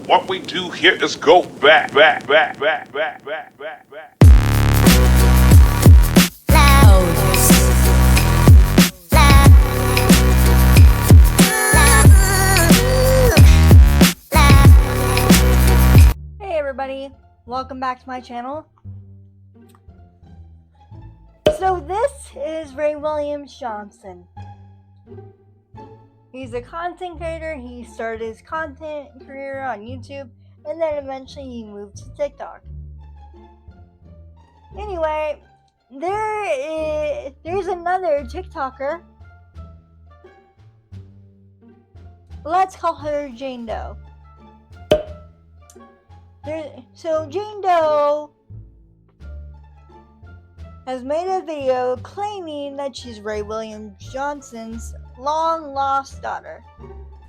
What we do here is go back. Hey everybody, welcome back to my channel. So this is Ray Williams Johnson. He's a content creator. He started his content career on YouTube and then eventually he moved to TikTok. Anyway, there's another TikToker. Let's call her Jane Doe. So Jane Doe has made a video claiming that she's Ray Williams Johnson's long-lost daughter.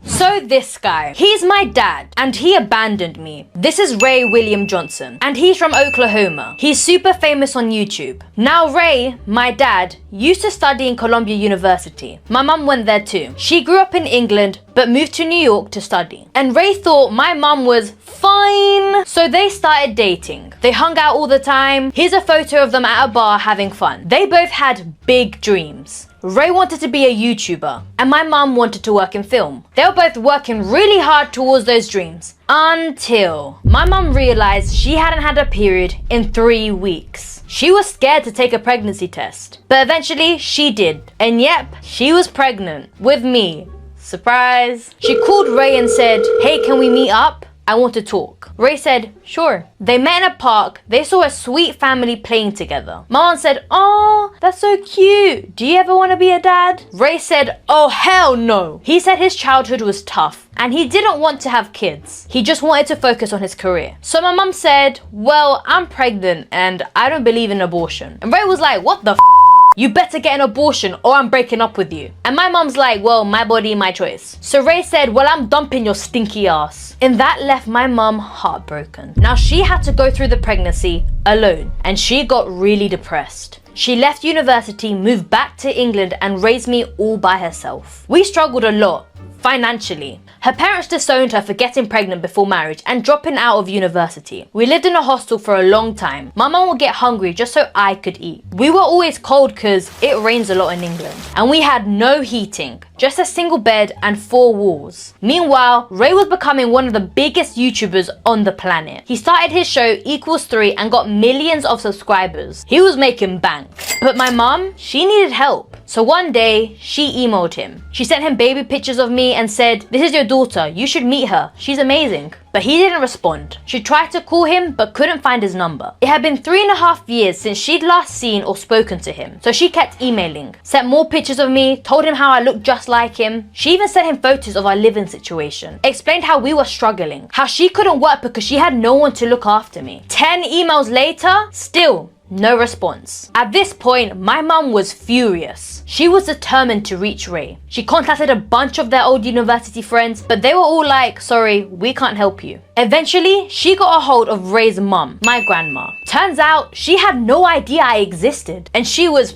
So this guy, he's my dad and he abandoned me. This is Ray William Johnson and he's from Oklahoma. He's super famous on YouTube. Now Ray, my dad, used to study in Columbia University. My mum went there too. She grew up in England but moved to New York to study. And Ray thought my mum was fine. So they started dating. They hung out all the time. Here's a photo of them at a bar having fun. They both had big dreams. Ray wanted to be a YouTuber and my mum wanted to work in film. They were both working really hard towards those dreams until my mum realized she hadn't had a period in 3 weeks. She was scared to take a pregnancy test, but eventually she did. And yep, she was pregnant with me. Surprise. She called Ray and said, "Hey, can we meet up? I want to talk." Ray said, "Sure." They met in a park. They saw a sweet family playing together. Mom said, "Oh, that's so cute. Do you ever want to be a dad?" Ray said, "Oh, hell no." He said his childhood was tough and he didn't want to have kids. He just wanted to focus on his career. So my mom said, "Well, I'm pregnant and I don't believe in abortion." And Ray was like, "What the f***? You better get an abortion or I'm breaking up with you." And my mom's like, "Well, my body, my choice." So Ray said, "Well, I'm dumping your stinky ass." And that left my mom heartbroken. Now she had to go through the pregnancy alone and she got really depressed. She left university, moved back to England and raised me all by herself. We struggled a lot financially. Her parents disowned her for getting pregnant before marriage and dropping out of university. We lived in a hostel for a long time. My mum would get hungry just so I could eat. We were always cold because it rains a lot in England. And we had no heating, just a single bed and 4 walls. Meanwhile, Ray was becoming one of the biggest YouTubers on the planet. He started his show Equals 3 and got millions of subscribers. He was making bank. But my mum, she needed help. So one day, she emailed him. She sent him baby pictures of me and said, "This is your daughter, you should meet her, she's amazing." But he didn't respond. She tried to call him but couldn't find his number. It had been 3.5 years since she'd last seen or spoken to him. So she kept emailing, sent more pictures of me, told him how I looked just like him. She even sent him photos of our living situation, explained how we were struggling, how she couldn't work because she had no one to look after me. 10 emails later, still no response. At this point, my mum was furious. She was determined to reach Ray. She contacted a bunch of their old university friends, but they were all like, "Sorry, we can't help you." Eventually, she got a hold of Ray's mum, my grandma. Turns out, she had no idea I existed, and she was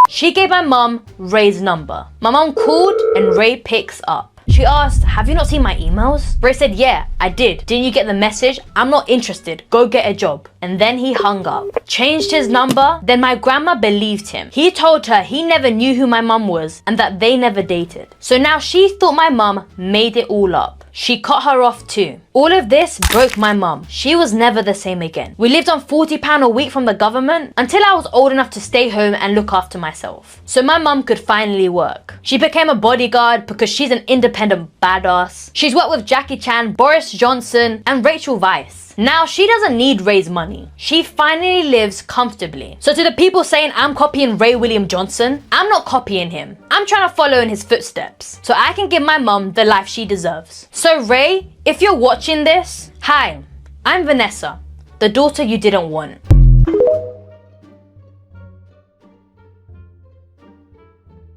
She gave my mum Ray's number. My mum called and Ray picks up. She asked, "Have you not seen my emails?" Ray said, "Yeah, I did. Didn't you get the message? I'm not interested. Go get a job." And then he hung up. Changed his number. Then my grandma believed him. He told her he never knew who my mum was and that they never dated. So now she thought my mum made it all up. She cut her off too. All of this broke my mum. She was never the same again. We lived on £40 a week from the government until I was old enough to stay home and look after myself. So my mum could finally work. She became a bodyguard because she's an independent badass. She's worked with Jackie Chan, Boris Johnson, and Rachel Weisz. Now she doesn't need Ray's money. She finally lives comfortably. So to the people saying I'm copying Ray William Johnson, I'm not copying him. I'm trying to follow in his footsteps so I can give my mum the life she deserves. So Ray, if you're watching this, hi, I'm Vanessa, the daughter you didn't want.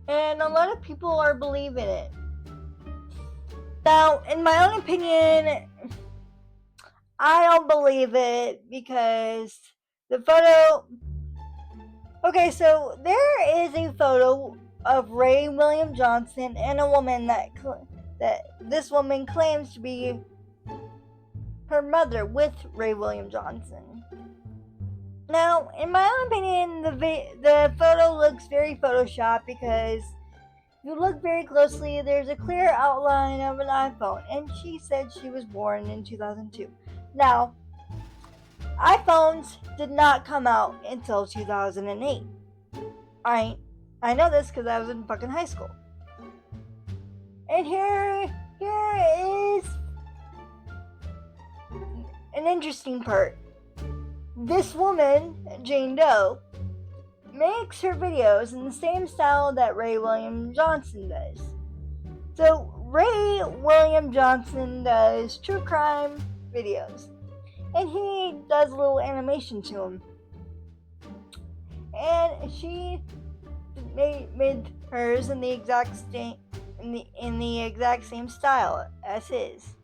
And a lot of people are believing it. Now, in my own opinion, I don't believe it because the photo... Okay, so there is a photo of Ray William Johnson and a woman that this woman claims to be her mother with Ray William Johnson. Now, in my own opinion, the photo looks very photoshopped because if you look very closely, there's a clear outline of an iPhone, and she said she was born in 2002. Now, iPhones did not come out until 2008. I know this because I was in fucking high school. And here is an interesting part. This woman, Jane Doe, makes her videos in the same style that Ray William Johnson does. So Ray William Johnson does true crime videos, and he does a little animation to them. And she made hers in the exact same style as his.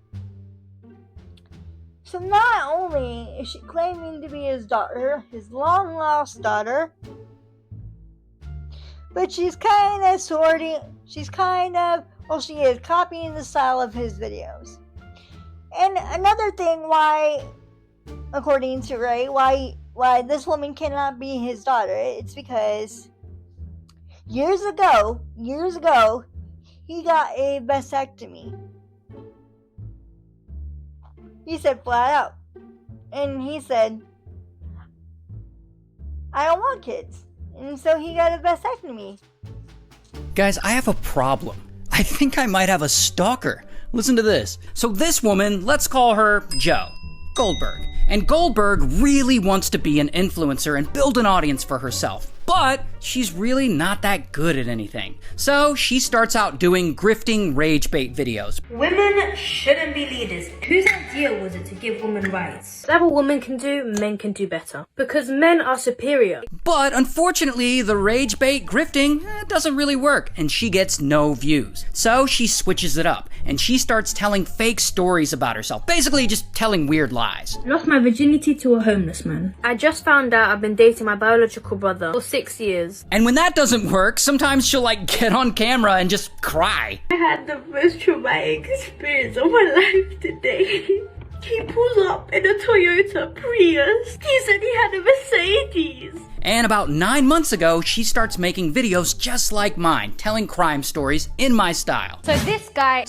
So not only is she claiming to be his daughter, his long lost daughter, but she is copying the style of his videos. And another thing why, according to Ray, why this woman cannot be his daughter, it's because years ago, he got a vasectomy. He said flat out. And he said, I don't want kids. And so he got a vasectomy. Guys, I have a problem. I think I might have a stalker. Listen to this. So this woman, let's call her Joe Goldberg. And Goldberg really wants to be an influencer and build an audience for herself. But she's really not that good at anything. So she starts out doing grifting rage bait videos. Women shouldn't be leaders. Whose idea was it to give women rights? Whatever women can do, men can do better. Because men are superior. But unfortunately, the rage bait grifting doesn't really work, and she gets no views. So she switches it up, and she starts telling fake stories about herself. Basically just telling weird lies. Lost my virginity to a homeless man. I just found out I've been dating my biological brother for 6 years. And when that doesn't work, sometimes she'll get on camera and just cry. I had the most traumatic experience of my life today. He pulls up in a Toyota Prius. He said he had a Mercedes. And about 9 months ago, she starts making videos just like mine, telling crime stories in my style. So this guy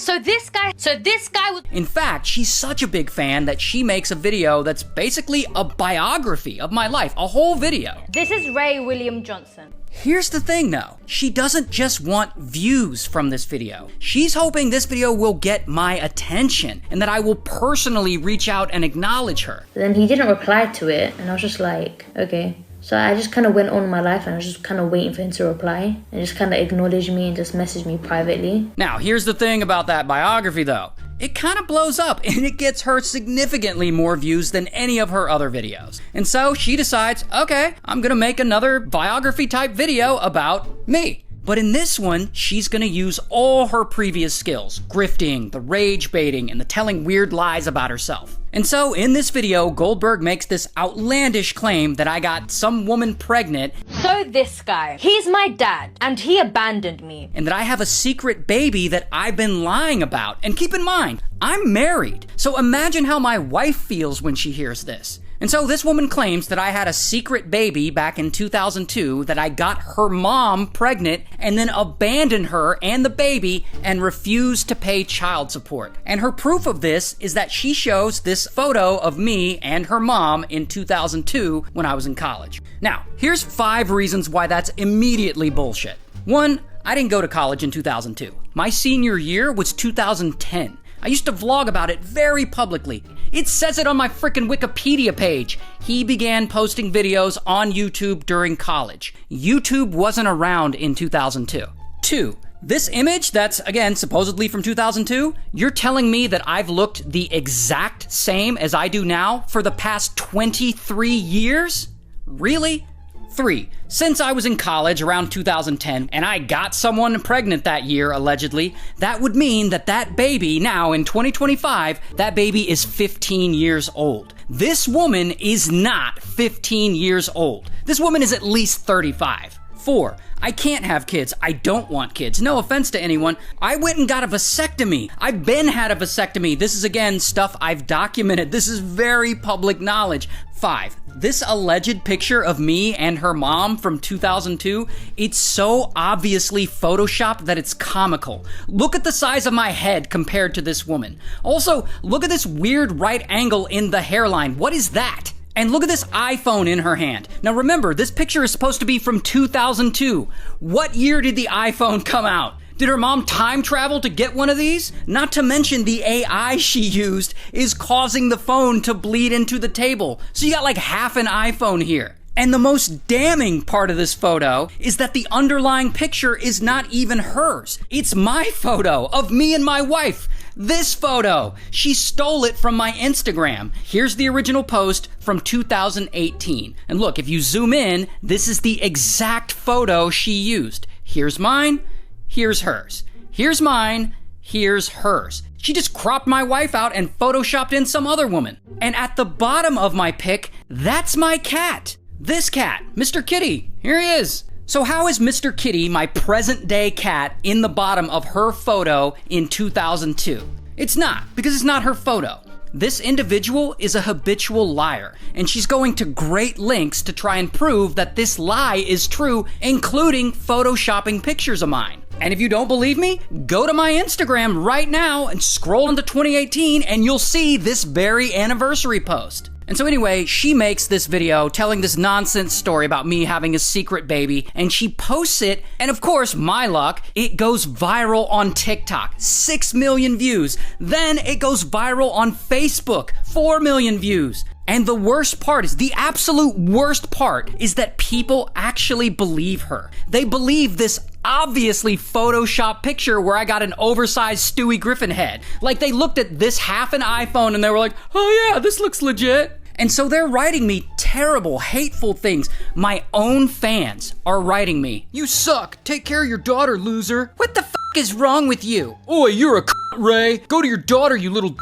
was... In fact, she's such a big fan that she makes a video that's basically a biography of my life, a whole video. This is Ray William Johnson. Here's the thing though, she doesn't just want views from this video. She's hoping this video will get my attention and that I will personally reach out and acknowledge her. Then he didn't reply to it, and I was just like, okay. So I just kind of went on with my life, and I was just kind of waiting for him to reply, and just kind of acknowledge me and just message me privately. Now, here's the thing about that biography though. It kind of blows up, and it gets her significantly more views than any of her other videos. And so she decides, okay, I'm gonna make another biography type video about me. But in this one, she's gonna use all her previous skills, grifting, the rage baiting, and the telling weird lies about herself. And so in this video, Goldberg makes this outlandish claim that I got some woman pregnant. So this guy, he's my dad, and he abandoned me. And that I have a secret baby that I've been lying about. And keep in mind, I'm married. So imagine how my wife feels when she hears this. And so this woman claims that I had a secret baby back in 2002, that I got her mom pregnant and then abandoned her and the baby and refused to pay child support. And her proof of this is that she shows this photo of me and her mom in 2002 when I was in college. Now, here's 5 reasons why that's immediately bullshit. 1, I didn't go to college in 2002. My senior year was 2010. I used to vlog about it very publicly. It says it on my frickin' Wikipedia page. He began posting videos on YouTube during college. YouTube wasn't around in 2002. 2, this image that's, again, supposedly from 2002, you're telling me that I've looked the exact same as I do now for the past 23 years? Really? 3, since I was in college around 2010 and I got someone pregnant that year, allegedly, that would mean that that baby now in 2025, that baby is 15 years old. This woman is not 15 years old. This woman is at least 35. 4, I can't have kids. I don't want kids. No offense to anyone. I went and got a vasectomy. I've been had a vasectomy. This is, again, stuff I've documented. This is very public knowledge. 5, this alleged picture of me and her mom from 2002, it's so obviously photoshopped that it's comical. Look at the size of my head compared to this woman. Also, look at this weird right angle in the hairline. What is that? And look at this iPhone in her hand. Now remember, this picture is supposed to be from 2002. What year did the iPhone come out? Did her mom time travel to get one of these? Not to mention the AI she used is causing the phone to bleed into the table. So you got like half an iPhone here. And the most damning part of this photo is that the underlying picture is not even hers. It's my photo of me and my wife. This photo. She stole it from my Instagram. Here's the original post from 2018. And look, if you zoom in, this is the exact photo she used. Here's mine. Here's hers. Here's mine. Here's hers. She just cropped my wife out and photoshopped in some other woman. And at the bottom of my pic, that's my cat. This cat, Mr. Kitty. Here he is. So how is Mr. Kitty, my present day cat, in the bottom of her photo in 2002? It's not, because it's not her photo. This individual is a habitual liar, and she's going to great lengths to try and prove that this lie is true, including photoshopping pictures of mine. And if you don't believe me, go to my Instagram right now and scroll into 2018 and you'll see this very anniversary post. And so anyway, she makes this video telling this nonsense story about me having a secret baby, and she posts it, and of course, my luck, it goes viral on TikTok, 6 million views. Then it goes viral on Facebook, 4 million views. And the worst part is, the absolute worst part is that people actually believe her. They believe this obviously Photoshop picture where I got an oversized Stewie Griffin head. Like they looked at this half an iPhone and they were like, oh yeah, this looks legit. And so they're writing me terrible, hateful things. My own fans are writing me, you suck, take care of your daughter, loser. What the fuck is wrong with you? Oi, you're a Ray. Go to your daughter, you little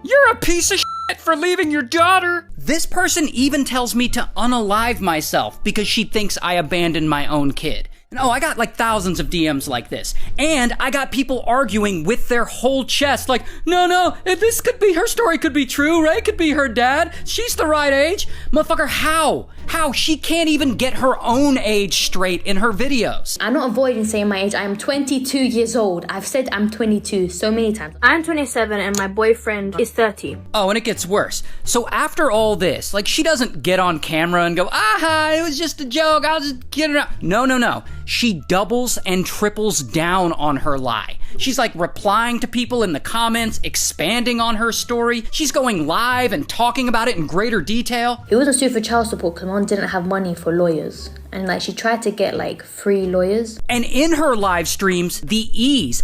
You're a piece of shit for leaving your daughter. This person even tells me to unalive myself because she thinks I abandoned my own kid. And I got like thousands of DMs like this. And I got people arguing with their whole chest like, no, this could be, her story could be true, Ray could be her dad. She's the right age. Motherfucker, how? How? She can't even get her own age straight in her videos. I'm not avoiding saying my age. I am 22 years old. I've said I'm 22 so many times. I'm 27 and my boyfriend is 30. Oh, and it gets worse. So after all this, like she doesn't get on camera and go, it was just a joke, I'll just get it out. No. She doubles and triples down on her lie. She's like replying to people in the comments, expanding on her story. She's going live and talking about it in greater detail. It wasn't sued for child support because mom didn't have money for lawyers. And like she tried to get like free lawyers. And in her live streams, the ease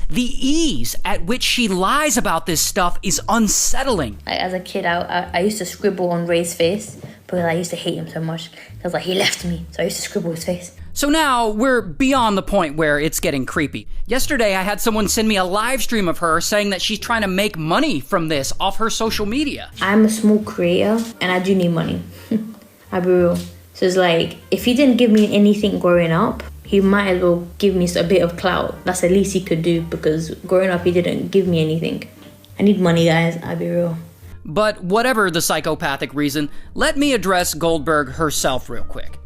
at which she lies about this stuff is unsettling. Like, as a kid, I used to scribble on Ray's face because I used to hate him so much. I was like, he left me, so I used to scribble his face. So now we're beyond the point where it's getting creepy. Yesterday, I had someone send me a live stream of her saying that she's trying to make money from this off her social media. I'm a small creator and I do need money. I'll be real. So it's like, if he didn't give me anything growing up, he might as well give me a bit of clout. That's the least he could do because growing up, he didn't give me anything. I need money, guys. I'll be real. But whatever the psychopathic reason, let me address Goldberg herself real quick.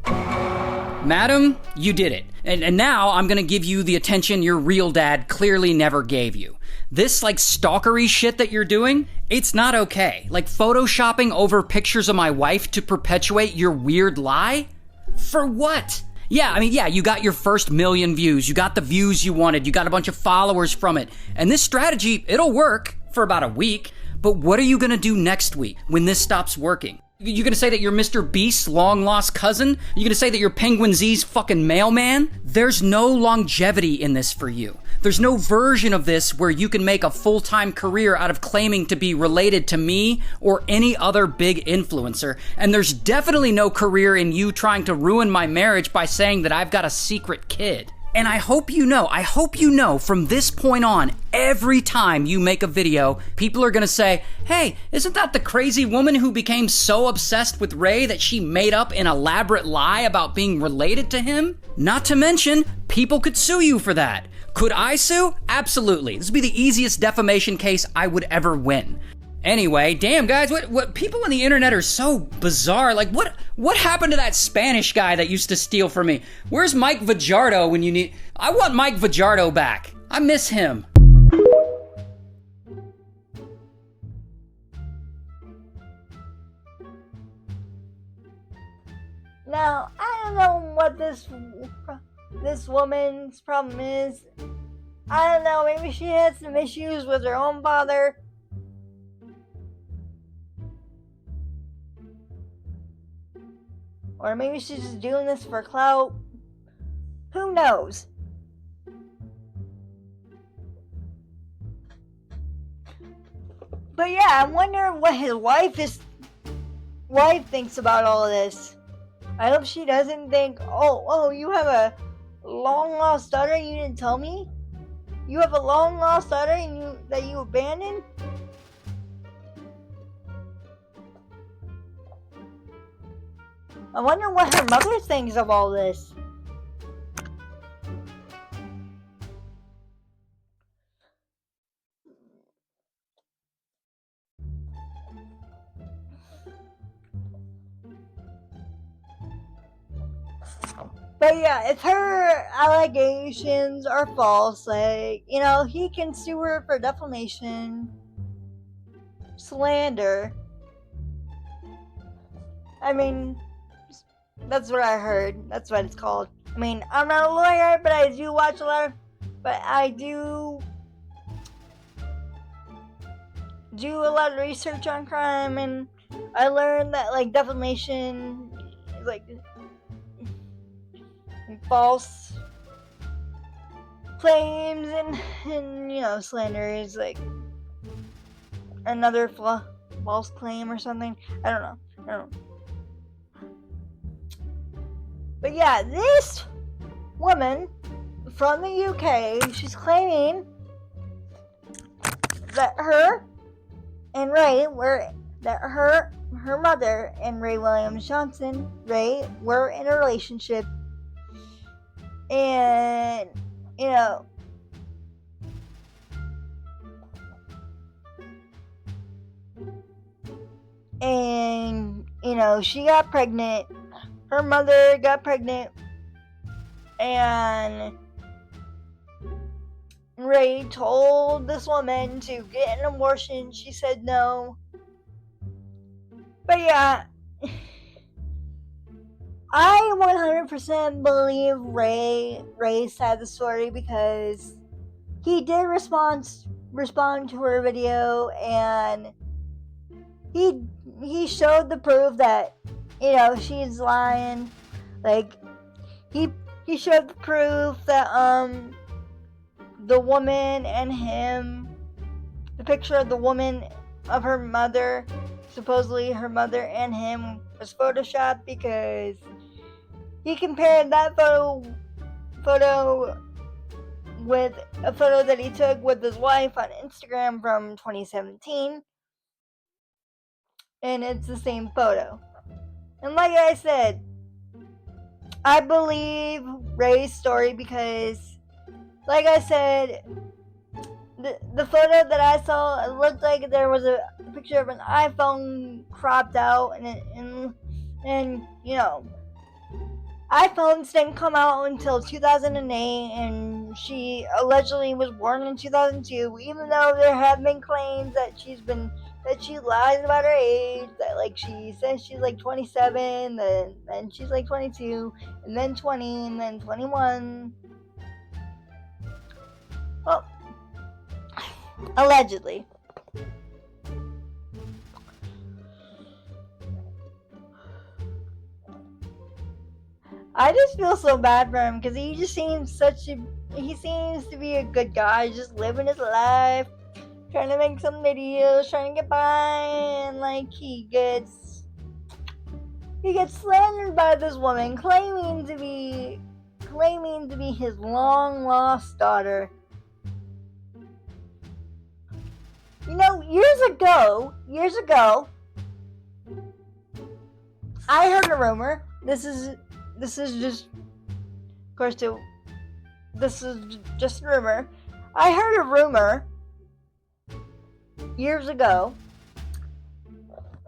Madam, you did it. And now I'm gonna give you the attention your real dad clearly never gave you. This like stalkery shit that you're doing, it's not okay. Like photoshopping over pictures of my wife to perpetuate your weird lie? For what? Yeah, you got your first million views. You got the views you wanted. You got a bunch of followers from it. And this strategy, it'll work for about a week. But what are you gonna do next week when this stops working? You gonna say that you're Mr. Beast's long-lost cousin? You gonna say that you're Penguin Z's fucking mailman? There's no longevity in this for you. There's no version of this where you can make a full-time career out of claiming to be related to me or any other big influencer. And there's definitely no career in you trying to ruin my marriage by saying that I've got a secret kid. And I hope you know from this point on, every time you make a video, people are gonna say, hey, isn't that the crazy woman who became so obsessed with Ray that she made up an elaborate lie about being related to him? Not to mention, people could sue you for that. Could I sue? Absolutely. This would be the easiest defamation case I would ever win. Anyway, damn guys, what people on the internet are so bizarre. Like what happened to that Spanish guy that used to steal from me? Where's Mike Vajardo when you need... I want Mike Vajardo back. I miss him. Now, I don't know what this woman's problem is. I don't know, maybe she had some issues with her own father. Or maybe she's just doing this for clout. Who knows? But yeah, I'm wondering what his wife thinks about all of this. I hope she doesn't think, oh, you have a long lost daughter and you didn't tell me? You have a long lost daughter and that you abandoned? I wonder what her mother thinks of all this. But yeah, if her allegations are false, like, he can sue her for defamation, slander. I mean, that's what I heard. That's what it's called. I mean, I'm not a lawyer, but I do watch a lot of... But I do a lot of research on crime, and I learned that, like, defamation is, like, false claims, and slander is, like, another false claim or something. I don't know. But yeah, this woman from the UK, she's claiming that her and Ray her mother and Ray Williams Johnson, Ray, were in a relationship, and she got pregnant. Her mother got pregnant, and Ray told this woman to get an abortion. She said no. But yeah, I 100% believe Ray's side of the story, because he did respond to her video, and he showed the proof that she's lying. Like, he showed the proof that the woman and him, the picture of the woman of her mother, supposedly her mother and him, was photoshopped, because he compared that photo with a photo that he took with his wife on Instagram from 2017, and it's the same photo. And like I said, I believe Ray's story, because, like I said, the photo that I saw, it looked like there was a picture of an iPhone cropped out, and iPhones didn't come out until 2008, and she allegedly was born in 2002, even though there have been claims that she lies about her age, that, like, she says she's like 27, then she's like 22, and then 20, and then 21. Well, allegedly. I just feel so bad for him, because he just seems he seems to be a good guy, just living his life, trying to make some videos, trying to get by, and, like, he gets slandered by this woman, claiming claiming to be his long-lost daughter. You know, years ago, I heard a rumor. This is just, of course, this is just a rumor. I heard a rumor years ago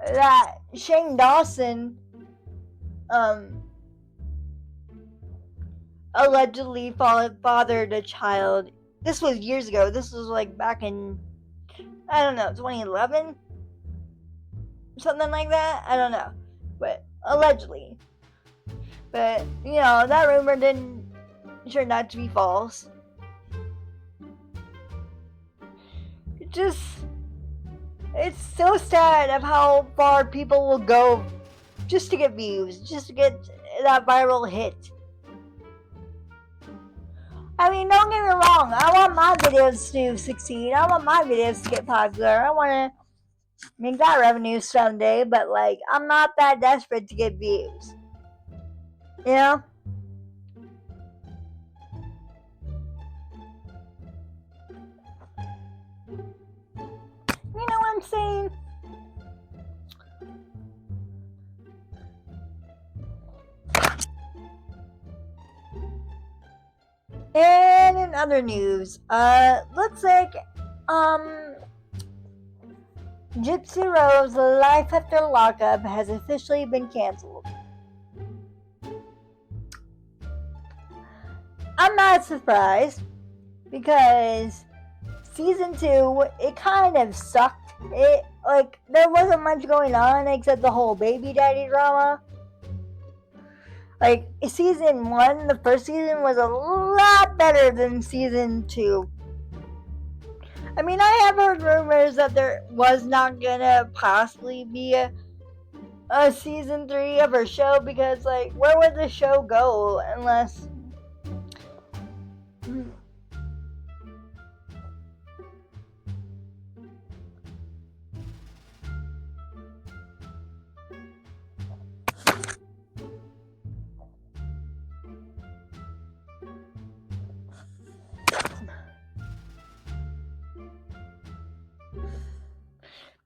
that Shane Dawson allegedly fathered a child. This was years ago. This was like back in, I don't know, 2011? Something like that? I don't know. But allegedly. But, you know, that rumor didn't turn out to be false. It's so sad of how far people will go just to get views, just to get that viral hit. I mean, don't get me wrong, I want my videos to succeed, I want my videos to get popular, I want to make that revenue someday, but like, I'm not that desperate to get views. You know? You know what I'm saying? And in other news, looks like, Gypsy Rose's Life After Lockup has officially been canceled. I'm not surprised, because season 2, it kind of sucked. There wasn't much going on except the whole baby daddy drama. Like, season 1, the first season, was a lot better than season 2. I mean, I have heard rumors that there was not gonna possibly be a season 3 of her show, because, like, where would the show go unless...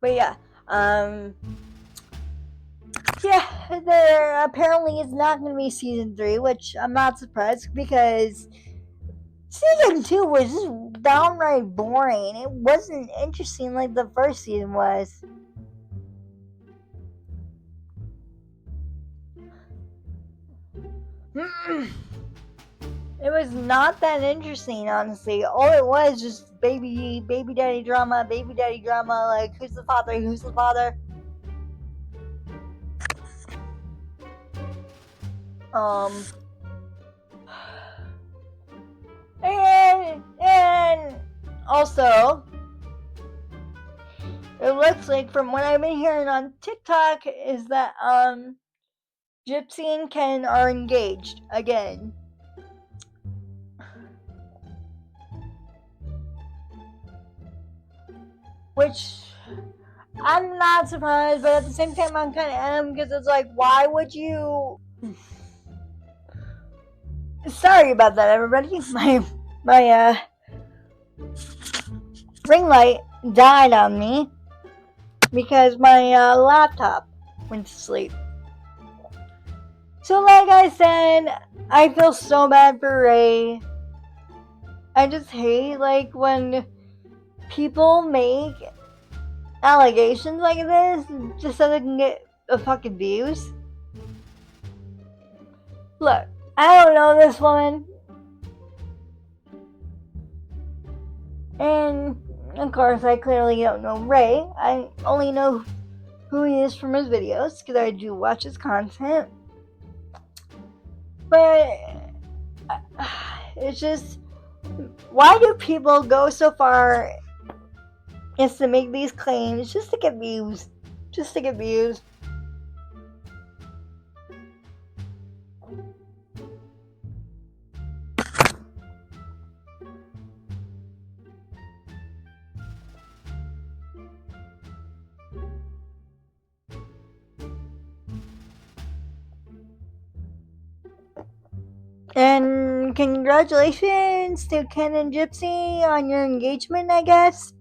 But yeah, there apparently is not going to be season 3, which I'm not surprised, because season 2 was just downright boring. It wasn't interesting like the first season was. It was not that interesting, honestly. All it was just baby daddy drama, like, who's the father? And also, it looks like, from what I've been hearing on TikTok, is that Gypsy and Ken are engaged again. Which, I'm not surprised, but at the same time I'm kind of am, because it's like, why would you... Sorry about that, everybody. My ring light died on me because my laptop went to sleep. So like I said, I feel so bad for Ray. I just hate, like, when people make allegations like this just so they can get the fucking views. Look, I don't know this woman, and of course I clearly don't know Ray. I only know who he is from his videos, because I do watch his content. But it's just, why do people go so far as to make these claims just to get views? Just to get views. And congratulations to Ken and Gypsy on your engagement, I guess.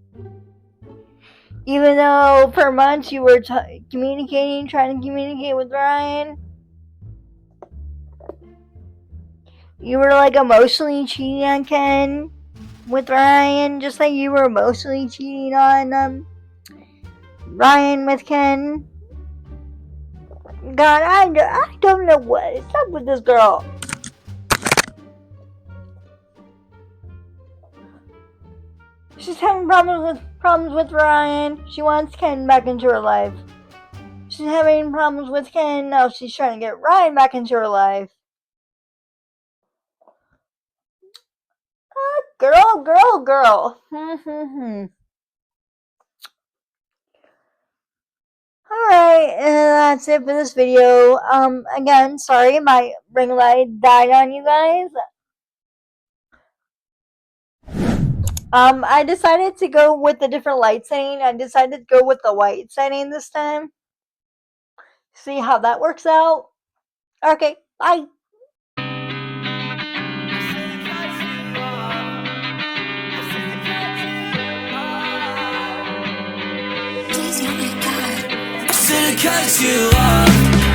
Even though for months you were trying to communicate with Ryan. You were like emotionally cheating on Ken with Ryan, just like you were emotionally cheating on Ryan with Ken. God, I don't know what is up with this girl. She's having problems with Ryan. She wants Ken back into her life. She's having problems with Ken. Now she's trying to get Ryan back into her life. Girl. Alright, that's it for this video. Again, sorry my ring light died on you guys. I decided to go with a different light setting. I decided to go with the white setting this time. See how that works out. Okay, bye. Should've cut you off.